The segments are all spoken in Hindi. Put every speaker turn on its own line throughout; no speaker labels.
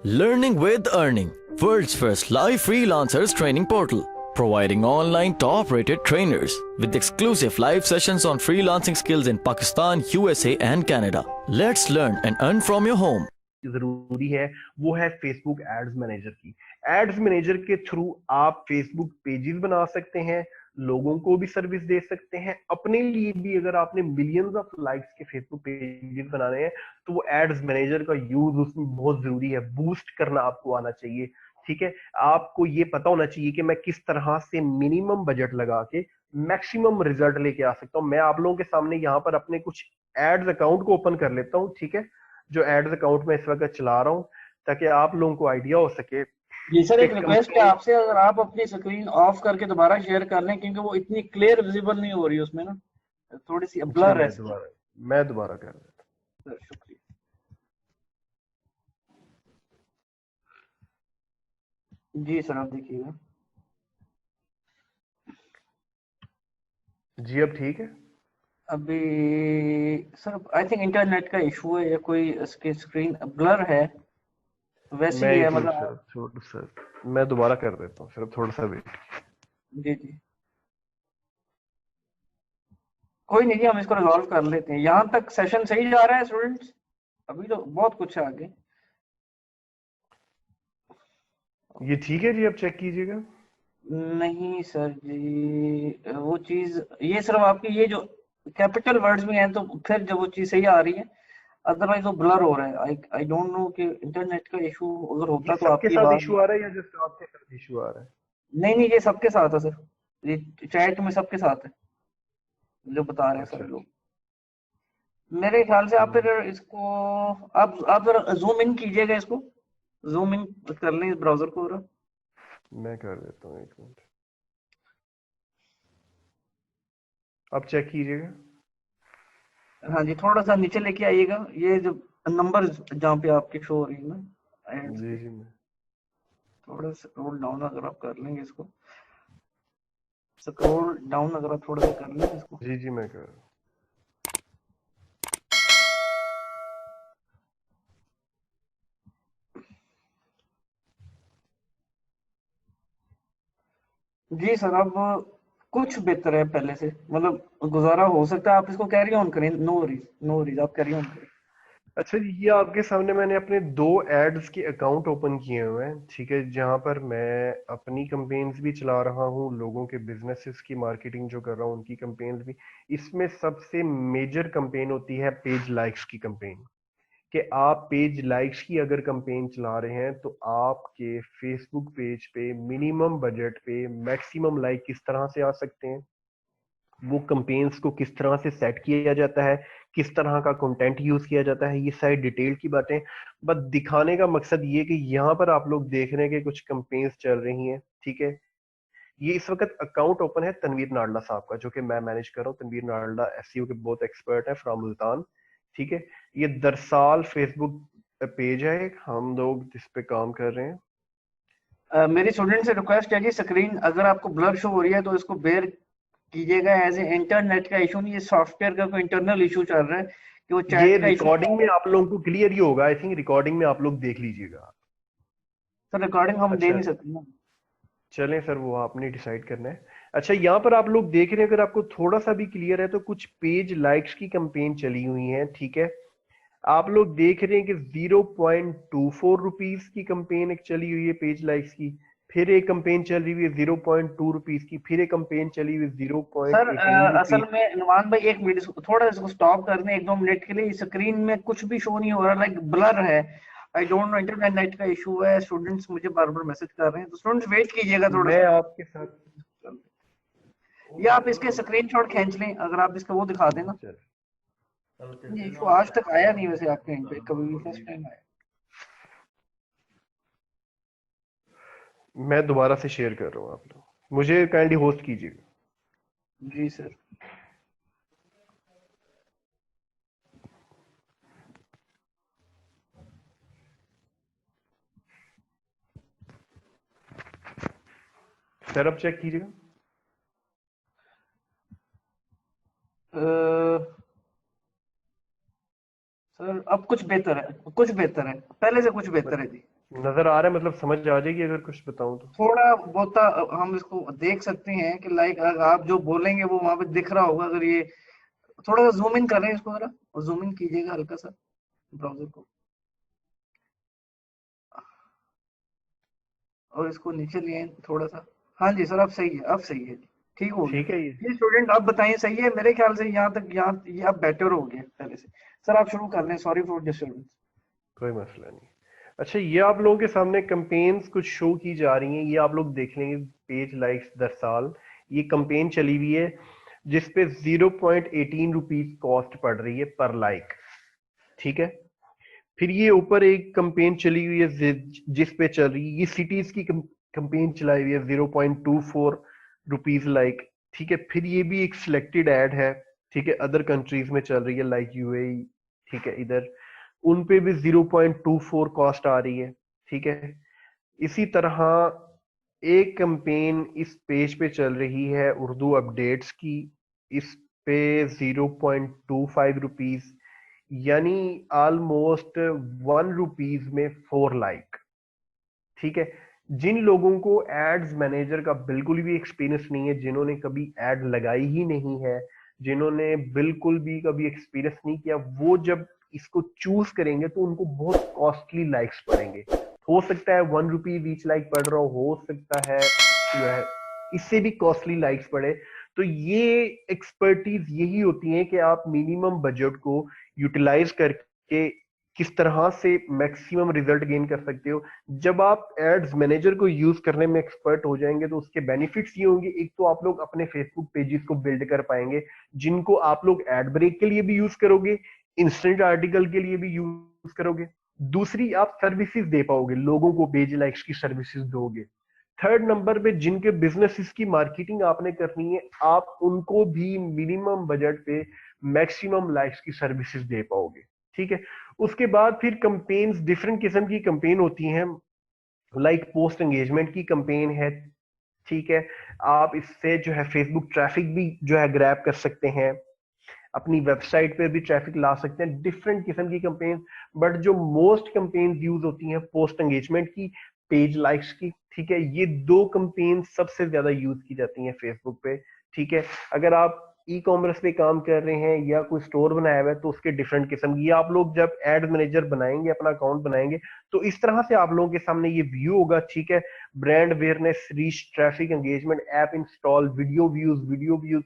Learning with Earning, world's first live freelancers training portal, providing online top-rated trainers with exclusive live sessions on freelancing skills in Pakistan, USA and Canada. Let's learn and earn from your home.
जरूरी है वो है फेसबुक एड्स मैनेजर की। एड्स मैनेजर के थ्रू आप फेसबुक पेजेस बना सकते हैं, लोगों को भी सर्विस दे सकते हैं, अपने लिए भी। अगर आपने मिलियंस ऑफ लाइक्स के फेसबुक पेजेस बनाने हैं तो वो एड्स मैनेजर का यूज उसमें बहुत जरूरी है। बूस्ट करना आपको आना चाहिए, ठीक है। आपको ये पता होना चाहिए कि मैं किस तरह से मिनिमम बजट लगा के मैक्सिमम रिजल्ट लेके आ सकता हूँ। मैं आप लोगों के सामने यहाँ पर अपने कुछ एड्स अकाउंट को ओपन कर लेता हूँ, ठीक है, जो एड्स अकाउंट में इस वक्त चला रहा हूं, ताकि आप लोगों को आइडिया हो सके।
जी सर, एक रिक्वेस्ट है आपसे, अगर आप अपनी स्क्रीन ऑफ करके दोबारा शेयर कर लें, क्योंकि वो इतनी क्लियर विजिबल नहीं हो रही उसमें ना, थोड़ी सी ब्लर है।
मैं दोबारा कर देता हूं
सर, शुक्रिया। जी सर, आप देखिएगा।
जी अब ठीक है।
अभी सर आई थिंक इंटरनेट का इशू है या कोई इसकी स्क्रीन ब्लर है, वैसे ही है मतलब।
थोड़ा सा मैं दोबारा कर देता हूँ, सिर्फ थोड़ा सा वेट।
जी जी, कोई नहीं जी, हम इसको रिजॉल्व कर लेते हैं। यहाँ तक सेशन सही जा रहा है स्टूडेंट्स? अभी तो बहुत कुछ है आगे।
ये ठीक है जी, अब चेक कीजिएगा।
नहीं सर जी, वो चीज ये सिर्फ आपकी ये जो कैपिटल वर्ड्स में है, तो फिर जब वो चीज सही आ रही है, अदरवाइज वो ब्लर हो रहा है। आई डोंट नो कि इंटरनेट का इशू अगर होता तो आपकी बात।
इशू आ रहा है या जस्ट आपके साथ इशू आ रहा है?
नहीं नहीं, ये सबके साथ है सर, ये चैट में सबके साथ है जो बता रहे हैं
अच्छा,
सर लोग। मेरे ख्याल से आप फिर इसको आप जरा जूम इन कीजिएगा, इसको जूम इन कर लें इस ब्राउजर को जरा।
मैं कर देता हूँ, एक मिनट। अब चेक कीजिएगा।
हाँ जी, थोड़ा सा नीचे लेके आइएगा, ये जो नंबर जहाँ पे आपके शो हो रही है ना,
जी जी, मैं
थोड़ा स्क्रॉल डाउन अगर आप कर लेंगे इसको, स्क्रॉल डाउन अगर आप थोड़ा सा कर लेंगे इसको।
जी जी मैं कर रहा हूँ।
जी सर, अब कुछ बेहतर है पहले से, मतलब गुजारा हो सकता है। आप इसको कैरी ऑन करें, नो वरीज नो वरीज, आप कैरी ऑन करें।
अच्छा जी, ये आपके सामने मैंने अपने 2 एड्स के अकाउंट ओपन किए हुए हैं, ठीक है, जहां पर मैं अपनी कैंपेन्स भी चला रहा हूँ, लोगों के बिजनेसेस की मार्केटिंग जो कर रहा हूँ उनकी कैंपेन्स भी। इसमें सबसे मेजर कैंपेन होती है पेज लाइक्स की कैंपेन, कि आप पेज लाइक्स की अगर कैंपेन चला रहे हैं तो आपके फेसबुक पेज पे मिनिमम बजट पे मैक्सिमम लाइक किस तरह से आ सकते हैं, वो कैंपेन्स को किस तरह से सेट किया जाता है, किस तरह का कंटेंट यूज किया जाता है, ये सारी डिटेल की बातें बस दिखाने का मकसद ये कि यहाँ पर आप लोग देख रहे हैं कि कुछ कैंपेन्स चल रही हैं, ठीक है। ये इस वक्त अकाउंट ओपन है तनवीर नाडला साहब का, जो कि मैं मैनेज कर रहा हूँ। तनवीर नाडला एसईओ के बहुत एक्सपर्ट है फ्रॉम मुल्तान, ठीक है। ये दरसाल फेसबुक पेज है, एक हम लोग जिस पे काम कर रहे हैं।
मेरी स्टूडेंट से रिक्वेस्ट है जी, स्क्रीन अगर आपको ब्लर शो हो रही है तो इसको बेयर कीजिएगा। एज ए इंटरनेट का इशू नहीं, ये सॉफ्टवेयर का कोई इंटरनल इशू चल रहा है कि वो
ये
चैट का इशू।
रिकॉर्डिंग में आप लोगों को क्लियर ही होगा, आई थिंक रिकॉर्डिंग में आप लोग देख लीजिएगा।
सर रिकॉर्डिंग हम दे
अच्छा
नहीं सकते ना।
चलें सर, वो आपने डिसाइड करना है। अच्छा, यहाँ पर आप लोग देख रहे हैं, अगर आपको थोड़ा सा भी क्लियर है तो कुछ पेज लाइक्स की कैंपेन चली हुई है, ठीक है। आप लोग देख रहे हैं कि 0.24 रुपीज की कैंपेन एक चली हुई है पेज लाइक्स की, फिर एक कैंपेन चल रही है 0.2 रुपीज की, फिर एक कैंपेन चली हुई
सर
0.18
असल
रुपीज।
में नुमान भाई, एक मिनट, इसको थोड़ा इसको स्टॉप कर दें 1-2 मिनट के लिए। स्क्रीन में कुछ भी शो नहीं हो रहा, लाइक ब्लर है। आई डोंट नो, इंटरनेट का इशू है। स्टूडेंट्स मुझे बार बार मैसेज कर रहे हैं, तो स्टूडेंट्स वेट कीजिएगा थोड़ा
मैं
सा।
आपके साथ
या आप इसके स्क्रीनशॉट खींच लें, अगर आप इसका वो दिखा देना। ये इशू आज तक आया नहीं वैसे आपके यहाँ पे, कभी भी फर्स्ट टाइम आया।
मैं दोबारा से शेयर कर रहा हूँ, आप लोग मुझे काइंडली होस्ट कीजिएगा।
जी सर।
सर अब चेक कीजिएगा।
सर अब कुछ बेहतर है, कुछ बेहतर है, पहले से कुछ बेहतर है जी।
नजर आ रहा है, मतलब समझ आ जाएगी अगर कुछ बताऊं तो।
थोड़ा बहुत हम इसको देख सकते हैं कि लाइक अगर आप जो बोलेंगे वो वहां पे दिख रहा होगा। अगर ये थोड़ा सा जूम इन कर रहे हैं इसको, जरा जूम इन कीजिएगा हल्का सा ब्राउजर को, और इसको नीचे लिए आएं थोड़ा सा। हाँ जी सर, अब सही है, अब सही है जी, ठीक हो गया।
ठीक है ये।
जी स्टूडेंट, आप बताइए, सही है मेरे ख्याल से यहाँ तक, यहाँ ये आप बेटर हो गए पहले से। सर आप शुरू कर लें, सॉरी फॉर डिस्टर्बेंस।
कोई मसला नहीं। अच्छा, ये आप लोगों के सामने कैंपेन्स कुछ शो की जा रही हैं, ये आप लोग देख लेंगे। पेज लाइक्स दर साल ये कैंपेन चली हुई है जिसपे 0.18 रुपीज कॉस्ट पड़ रही है पर लाइक। ठीक है। फिर ये ऊपर एक कैंपेन चली हुई है जिस पे चल रही है, ये सिटीज की कैंपेन चलाई हुई है 0.24 रुपीज लाइक। ठीक है। फिर ये भी एक सिलेक्टेड एड है। ठीक है। अदर कंट्रीज में चल रही है लाइक यूएई। ठीक है। इधर उन पे भी 0.24 कॉस्ट आ रही है। ठीक है। इसी तरह एक कैंपेन इस पेज पे चल रही है उर्दू अपडेट्स की। इस पे 0.25 रुपीज, यानी ऑलमोस्ट 1 रुपीज में 4 लाइक। ठीक है। जिन लोगों को एड्स मैनेजर का बिल्कुल भी एक्सपीरियंस नहीं है, जिन्होंने कभी एड लगाई ही नहीं है, जिन्होंने बिल्कुल भी कभी एक्सपीरियंस नहीं किया, वो जब इसको चूज करेंगे तो उनको बहुत कॉस्टली लाइक्स पड़ेंगे। हो सकता है 1 रुपी ईच लाइक पड़ रहा हो सकता है जो है इससे भी कॉस्टली लाइक्स पड़े। तो ये एक्सपर्टीज यही होती है कि आप मिनिमम बजट को यूटिलाइज करके किस तरह से मैक्सिमम रिजल्ट गेन कर सकते हो। जब आप एड्स मैनेजर को यूज करने में एक्सपर्ट हो जाएंगे तो उसके बेनिफिट्स ये होंगे, एक तो आप लोग अपने फेसबुक पेजेस को बिल्ड कर पाएंगे जिनको आप लोग एड ब्रेक के लिए भी यूज करोगे, इंस्टेंट आर्टिकल के लिए भी यूज करोगे। दूसरी, आप सर्विसेज दे पाओगे, लोगों को पेज लाइक्स की सर्विसेज दोगे। थर्ड नंबर पे, जिनके बिजनेसेस की मार्केटिंग आपने करनी है, आप उनको भी मिनिमम बजट पे मैक्सिमम लाइक्स की सर्विसेज दे पाओगे। ठीक है। उसके बाद फिर कंपेन्स, डिफरेंट किस्म की कंपेन होती हैं, लाइक पोस्ट एंगेजमेंट की कंपेन है। ठीक है। आप इससे जो है फेसबुक ट्रैफिक भी जो है ग्रैब कर सकते हैं, अपनी वेबसाइट पे भी ट्रैफिक ला सकते हैं, डिफरेंट किस्म की कंपेन। बट जो मोस्ट कंपेन यूज होती हैं पोस्ट एंगेजमेंट की, पेज लाइक्स की। ठीक है। ये दो कंपेन सबसे ज्यादा यूज की जाती हैं फेसबुक पे। ठीक है। अगर आप ई कॉमर्स पे काम कर रहे हैं या कोई स्टोर बनाया हुआ है तो उसके डिफरेंट किस्म की, आप लोग जब एड मैनेजर बनाएंगे, अपना अकाउंट बनाएंगे, तो इस तरह से आप लोगों के सामने ये व्यू होगा। ठीक है। Brand awareness, reach, traffic, engagement, app install, video views,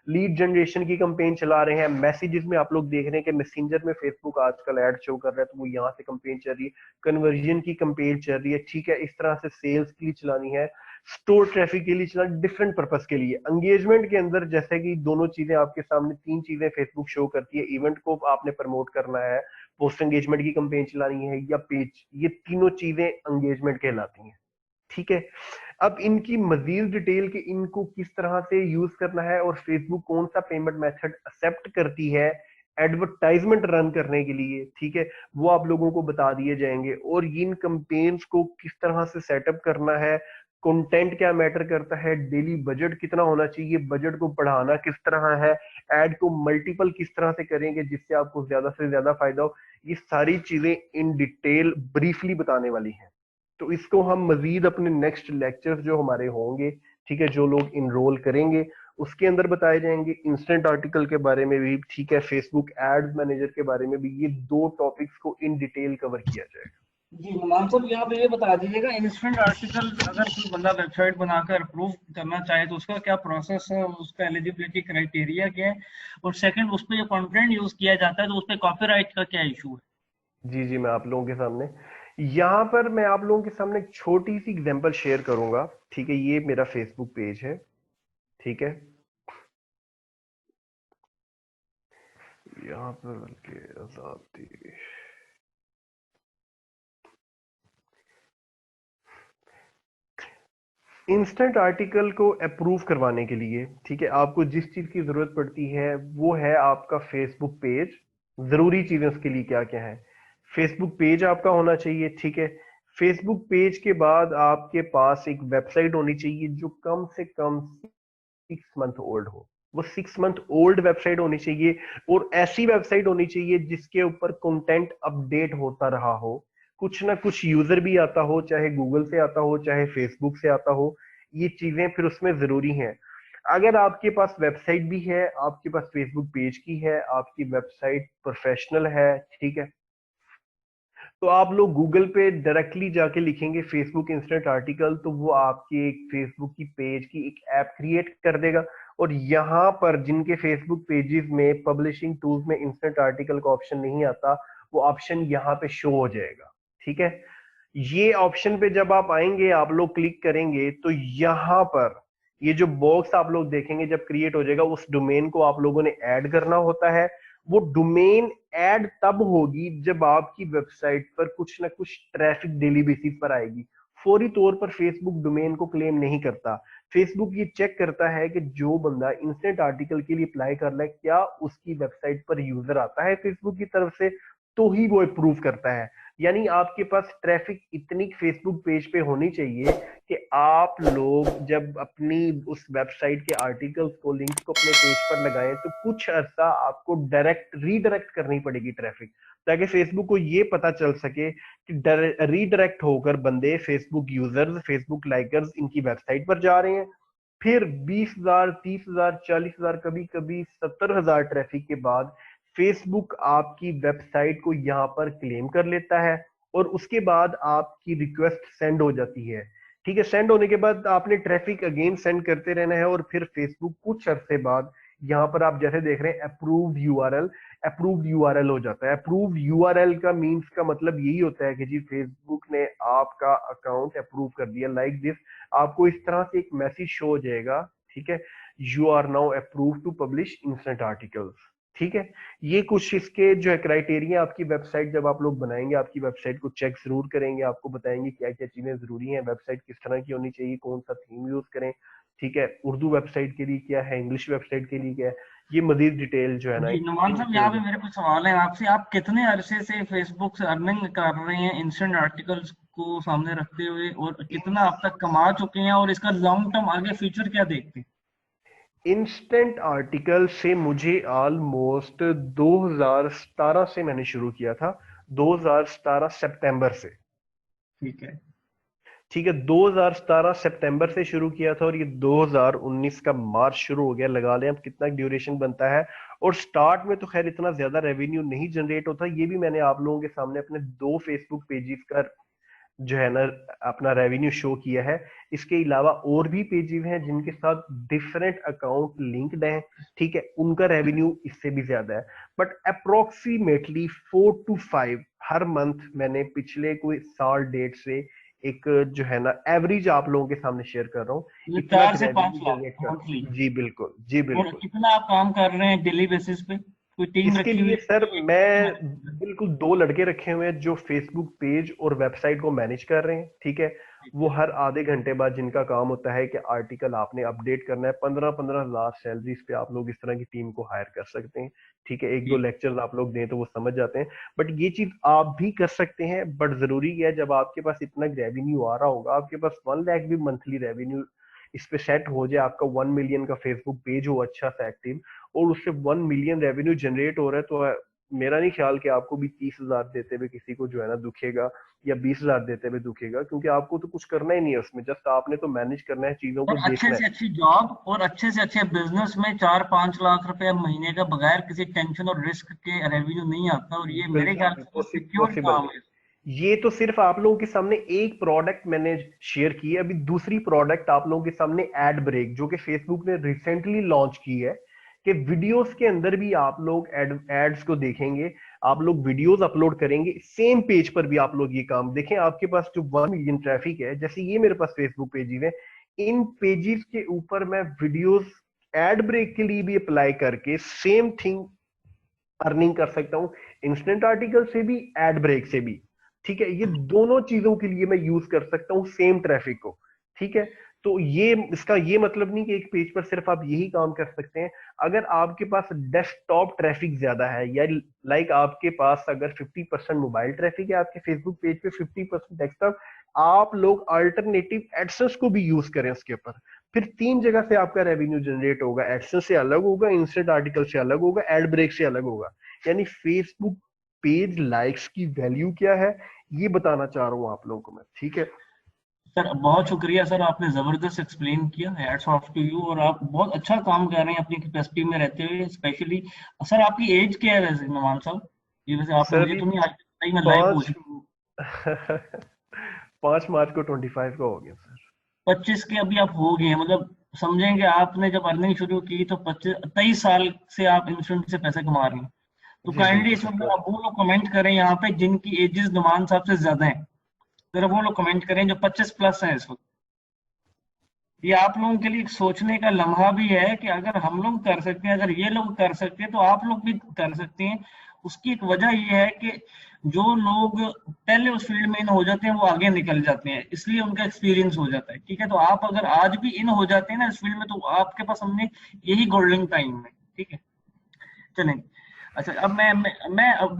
lead generation की कंपेन चला रहे हैं। मैसेजेस में आप लोग देख रहे हैं कि मैसेंजर में फेसबुक आजकल ऐड शो कर रहा है तो वो यहाँ से कंपेन चल रही है। कन्वर्जन की कंपेन चल रही है। ठीक है। इस तरह से सेल्स के लिए चलानी है, स्टोर ट्रैफिक के लिए चलानी, डिफरेंट पर्पस के लिए। एंगेजमेंट के अंदर जैसे कि दोनों चीजें आपके सामने, तीन चीजें फेसबुक शो करती है, इवेंट को आपने प्रमोट करना है, पोस्ट एंगेजमेंट की कंपेन चलानी है, या पेज, ये तीनों चीजें एंगेजमेंट कहलाती हैं। ठीक है। अब इनकी मजीद डिटेल कि इनको किस तरह से यूज करना है और फेसबुक कौन सा पेमेंट मेथड एक्सेप्ट करती है एडवर्टाइजमेंट रन करने के लिए, ठीक है, वो आप लोगों को बता दिए जाएंगे। और इन कंपेन्स को किस तरह से सेटअप करना है, कंटेंट क्या मैटर करता है, डेली बजट कितना होना चाहिए, बजट को बढ़ाना किस तरह है, एड को मल्टीपल किस तरह से करेंगे जिससे आपको ज्यादा से ज्यादा फायदा हो, ये सारी चीजें इन डिटेल ब्रीफली बताने वाली हैं। तो इसको हम मजीद अपने नेक्स्ट लेक्चर्स जो हमारे होंगे, ठीक है, जो लोग इनरोल करेंगे उसके अंदर बताए जाएंगे। इंस्टेंट आर्टिकल के बारे में भी, ठीक है, फेसबुक एड्स मैनेजर के बारे में भी, ये दो टॉपिक्स को इन डिटेल कवर किया जाएगा।
जी नुमान साहब, यहाँ पे ये बता दीजिएगा, इंस्टेंट आर्टिकल अगर कोई बंदा वेबसाइट बनाकर अप्रूव करना चाहे तो उसका क्या प्रोसेस है, उसका एलिजिबिलिटी क्राइटेरिया क्या है, और सेकंड उस पर जो कंटेंट यूज किया जाता है तो उस पर कॉपीराइट का क्या इशू है?
जी जी, मैं आप लोगों के सामने, यहाँ पर मैं आप लोगों के सामने एक छोटी सी एग्जांपल शेयर करूंगा। ठीक है। ये मेरा फेसबुक पेज है। ठीक है। यहाँ पर बल्कि आजादी, इंस्टेंट आर्टिकल को अप्रूव करवाने के लिए, ठीक है, आपको जिस चीज की जरूरत पड़ती है वो है आपका फेसबुक पेज। जरूरी चीजें उसके लिए क्या क्या है, फेसबुक पेज आपका होना चाहिए। ठीक है। फेसबुक पेज के बाद आपके पास एक वेबसाइट होनी चाहिए जो कम से कम 6 मंथ ओल्ड हो, वो 6 मंथ ओल्ड वेबसाइट होनी चाहिए। और ऐसी वेबसाइट होनी चाहिए जिसके ऊपर कंटेंट अपडेट होता रहा हो, कुछ ना कुछ यूजर भी आता हो, चाहे गूगल से आता हो चाहे फेसबुक से आता हो, ये चीजें फिर उसमें जरूरी हैं। अगर आपके पास वेबसाइट भी है, आपके पास फेसबुक पेज की है, आपकी वेबसाइट प्रोफेशनल है, ठीक है, तो आप लोग गूगल पे डायरेक्टली जाके लिखेंगे फेसबुक इंस्टेंट आर्टिकल, तो वो आपकी एक फेसबुक की पेज की एक ऐप क्रिएट कर देगा। और यहाँ पर जिनके फेसबुक पेजेस में पब्लिशिंग टूल्स में इंस्टेंट आर्टिकल का ऑप्शन नहीं आता, वो ऑप्शन यहाँ पे शो हो जाएगा। ठीक है, ये ऑप्शन पे जब आप आएंगे, आप लोग क्लिक करेंगे, तो यहाँ पर ये जो बॉक्स आप लोग देखेंगे जब क्रिएट हो जाएगा, उस डोमेन को आप लोगों ने ऐड करना होता है। वो डोमेन ऐड तब होगी जब आपकी वेबसाइट पर कुछ ना कुछ ट्रैफिक डेली बेसिस पर आएगी। फौरी तौर पर फेसबुक डोमेन को क्लेम नहीं करता। फेसबुक ये चेक करता है कि जो बंदा इंस्टेंट आर्टिकल के लिए अप्लाई कर रहा है, क्या उसकी वेबसाइट पर यूजर आता है फेसबुक की तरफ से, तो ही वो अप्रूव करता है। यानी आपके पास ट्रैफिक इतनी फेसबुक पेज पे होनी चाहिए कि आप लोग जब अपनी उस वेबसाइट के आर्टिकल्स को, लिंक्स को अपने पेज पर लगाएं, तो कुछ अरसा आपको डायरेक्ट रीडायरेक्ट करनी पड़ेगी ट्रैफिक, ताकि फेसबुक को ये पता चल सके कि रीडायरेक्ट होकर बंदे, फेसबुक यूजर्स, फेसबुक लाइकर्स इनकी वेबसाइट पर जा रहे हैं। फिर 20,000, 30,000, 40,000, कभी कभी 70,000 ट्रैफिक के बाद फेसबुक आपकी वेबसाइट को यहाँ पर क्लेम कर लेता है, और उसके बाद आपकी रिक्वेस्ट सेंड हो जाती है। ठीक है, सेंड होने के बाद आपने ट्रैफिक अगेन सेंड करते रहना है, और फिर फेसबुक कुछ अरसे बाद यहाँ पर आप जैसे देख रहे हैं अप्रूव्ड यूआरएल हो जाता है। अप्रूव्ड यूआरएल का मीन्स का मतलब यही होता है कि जी फेसबुक ने आपका अकाउंट अप्रूव कर दिया, लाइक दिस। आपको इस तरह से एक मैसेज शो हो जाएगा, ठीक है, you are now approve to publish instant articles. ठीक है, ये कुछ इसके जो है क्राइटेरिया, आपकी वेबसाइट जब आप लोग बनाएंगे, आपकी वेबसाइट को चेक जरूर करेंगे, आपको बताएंगे क्या क्या चीजें जरूरी हैं, वेबसाइट किस तरह की होनी चाहिए, कौन सा थीम यूज करें। ठीक है, उर्दू वेबसाइट के लिए क्या है, इंग्लिश वेबसाइट के लिए क्या है, ये मजीद डिटेल जो है ना
जी नुमान साहब,
इनसे
यहाँ पे
होगी।
मेरे कुछ सवाल है आपसे। आप कितने अरसे से फेसबुक से अर्निंग कर रहे हैं इंस्टेंट आर्टिकल्स को सामने रखते हुए, और कितना अब तक कमा चुके हैं, और इसका लॉन्ग टर्म आगे फ्यूचर क्या देखते हैं?
इंस्टेंट आर्टिकल से मुझे ऑलमोस्ट 2017 से मैंने शुरू किया था, 2017 सितंबर से।
ठीक है।
ठीक है, 2017 सितंबर से शुरू किया था, और ये 2019 का मार्च शुरू हो गया। लगा लें अब कितना ड्यूरेशन बनता है। और स्टार्ट में तो खैर इतना ज्यादा रेवेन्यू नहीं जनरेट होता, ये भी मैंने आप लोगों के सामने अपने 2 फेसबुक पेजेस का जो है ना अपना रेवेन्यू शो किया है। इसके अलावा और भी पेजेस हैं जिनके साथ डिफरेंट अकाउंट लिंक्ड हैं, ठीक है, उनका रेवेन्यू इससे भी ज्यादा है। But approximately 4 to 5 her month मैंने पिछले कोई साल डेट से एक जो है ना एवरेज आप लोगों के सामने शेयर कर रहा हूँ,
ये
इतना
4 से 5
रेवेन्यू
लाख
जनरेट कर।
मंथली।
जी बिल्कुल, जी
और
बिल्कुल।
कितना आप काम कर रहे हैं डेली बेसिस पे? कोई टीम
इसके
रखी हुई
लिए
है
सर
कि एक
मैं
मैनेज?
बिल्कुल 2 लड़के रखे हुए हैं जो फेसबुक पेज और वेबसाइट को मैनेज कर रहे हैं। ठीक है,
ठीक
वो
है।
हर आधे घंटे बाद जिनका काम होता है कि आर्टिकल आपने अपडेट करना है, 15-15 हज़ार सैलरीज पे आप लोग इस तरह की टीम को हायर कर सकते हैं। ठीक है, एक दो
ठीक।
लेक्चर्स आप लोग दें तो वो समझ जाते हैं। बट ये चीज आप भी कर सकते हैं, बट जरूरी है जब आपके पास इतना रेवेन्यू आ रहा होगा, आपके पास 1 लाख भी मंथली रेवेन्यू इस पे सेट हो जाए, आपका 1 मिलियन का फेसबुक पेज हो अच्छा सा एक्टिव, और उससे 1 मिलियन रेवेन्यू जनरेट हो रहा है, तो मेरा नहीं ख्याल कि आपको भी 30,000 देते हुए किसी को जो है ना दुखेगा, या 20,000 देते हुए दुखेगा, क्योंकि आपको तो कुछ करना ही नहीं है उसमें, जस्ट आपने तो मैनेज करना है, चीजों
और
को
अच्छे
देखना है।
से अच्छी जॉब और अच्छे से अच्छे बिजनेस में 4-5 लाख रुपए महीने का बगैर किसी टेंशन और रिस्क के रेवेन्यू नहीं आता, और ये मेरे ख्याल
बिल्कुल
से सिक्योर
पॉसिबल
काम
नहीं।
है।
ये तो सिर्फ आप लोगों के सामने एक प्रोडक्ट मैंने शेयर की है, अभी दूसरी प्रोडक्ट आप लोगों के सामने एड ब्रेक, जो कि फेसबुक ने रिसेंटली लॉन्च की है, कि वीडियोस के अंदर भी आप लोग एड्स को देखेंगे, आप लोग वीडियोस अपलोड करेंगे, सेम पेज पर भी आप लोग ये काम देखें। आपके पास जो 1 मिलियन ट्रैफिक है, जैसे ये मेरे पास फेसबुक पेजेस है, इन पेजेस के ऊपर मैं वीडियोस एड ब्रेक के लिए भी अप्लाई करके सेम थिंग अर्निंग कर सकता हूँ, इंस्टेंट आर्टिकल से भी, एड ब्रेक से भी। ठीक है, ये दोनों चीजों के लिए मैं यूज कर सकता हूँ सेम ट्रैफिक को। ठीक है, तो ये इसका ये मतलब नहीं कि एक पेज पर सिर्फ आप यही काम कर सकते हैं। अगर आपके पास डेस्कटॉप ट्रैफिक ज्यादा है, या लाइक आपके पास अगर 50% मोबाइल ट्रैफिक है आपके फेसबुक पेज पे, 50% डेस्कटॉप, आप लोग अल्टरनेटिव एडसेंस को भी यूज करें उसके ऊपर। फिर 3 जगह से आपका रेवेन्यू जनरेट होगा, एडसेंस से अलग होगा, इंस्टेंट आर्टिकल से अलग होगा, एड ब्रेक से अलग होगा। यानी फेसबुक पेज लाइक्स की वैल्यू क्या है, ये बताना चाह रहा हूँ आप लोगों को मैं, ठीक है।
सर बहुत शुक्रिया सर, आपने जबरदस्त एक्सप्लेन किया, हैट्स ऑफ टू यू, और आप बहुत अच्छा काम कर रहे हैं अपनी कैपेसिटी में रहते हुए स्पेशली। सर आपकी एज क्या है वैसे नुमान साहब? ये वैसे आपने
सर
मुझे
अभी
तो नहीं आज तक मैं लाइव पूछ।
5 5 मार्च को 25 का हो गया सर।
25 के अभी आप हो गए हैं, मतलब समझेंगे आपने जब अर्निंग शुरू की तो 23 साल से आप इंश्योरेंस से पैसे कमा रहे हैं। तो
जी
काइंडली
बिल्कुल
इस
सर
वक्त आप वो लोग कमेंट करें यहाँ पे जिनकी एजेस नुमान साहब से ज्यादा हैं, जरा वो लोग कमेंट करें जो 25+ हैं इस वक्त। ये आप लोगों के लिए एक सोचने का लम्हा भी है कि अगर हम लोग कर सकते हैं, अगर ये लोग कर सकते हैं तो आप लोग भी कर सकते हैं। उसकी एक वजह ये है कि जो लोग पहले उस फील्ड में इन हो जाते हैं वो आगे निकल जाते हैं, इसलिए उनका एक्सपीरियंस हो जाता है। ठीक है, तो आप अगर आज भी इन हो जाते हैं ना इस फील्ड में, तो आपके पास हमने यही गोल्डन टाइम है। ठीक है, चलें। अच्छा अब मैं अब